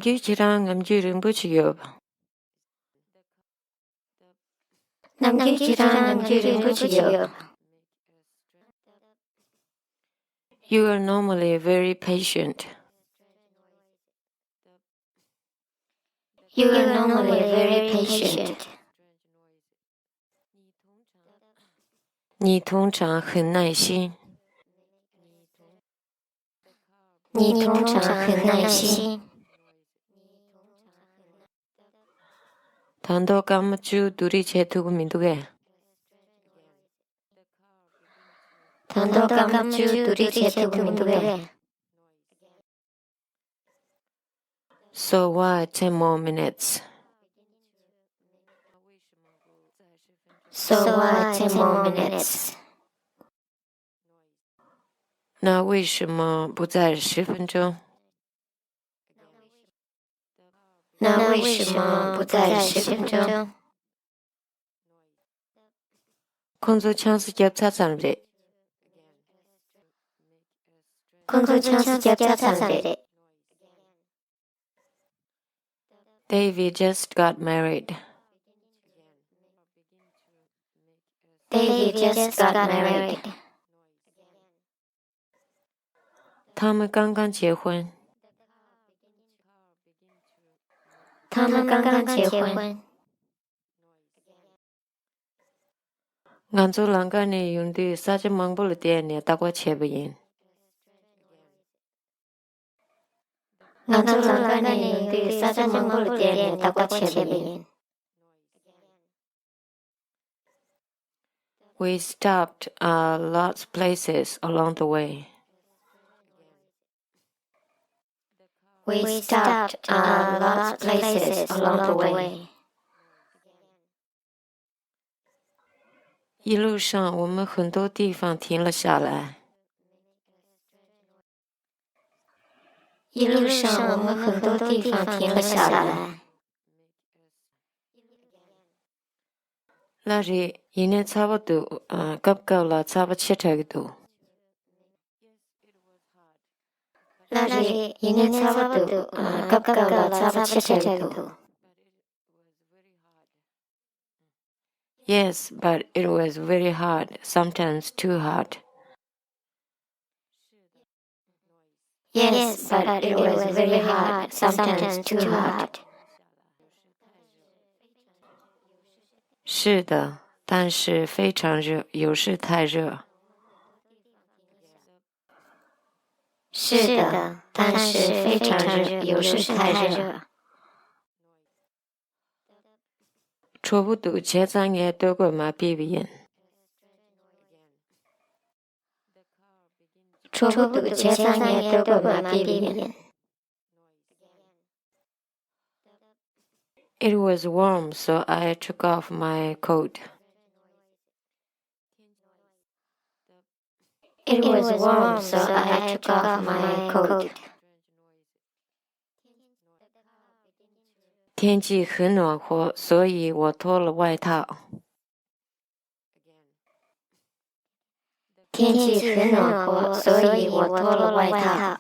Namgyuchirang Namgyurimbuchiyub. Namgyuchirang Namgyurimbuchiyub. You are normally very patient. You are normally very patient. 你通常很耐心。你通常很耐心。Tando kamachu duri chetugu minduge. Tando kamachu duri chetugu minduge. So why 10 more minutes? So why 10 more minutes? 那为什么不再10分钟？那为什么不再10分钟？工作强是检查上的。工作强是检查上的。David just got married. David just got married. 他们刚刚结婚。他们刚刚结婚。俺做栏杆呢用的啥子忙不了点呢？大过切不赢。俺做栏杆呢用的啥子忙不了点呢？大过切不赢。We stopped lots of places along the way. We stopped lots of places along the way. 一路上我们很多地方停了下来。一路上我们很多地方停了下来。那里一年差不多够了差不多7成多。那里一年差不多够了差不多7成多。Yes, but it was very hard, sometimes too hard. Yes, but it was very hard, sometimes too hard. 是的，但是非常热，有时太热。是的，但是非常热，有时太热。差不多前3年都过嘛比不赢。差不多前3年都过嘛比不赢。It was warm, so I took off my coat. It was warm, so I took off my coat. 天气很暖和，所以我脱了外套。天气很暖和，所以我脱了外套。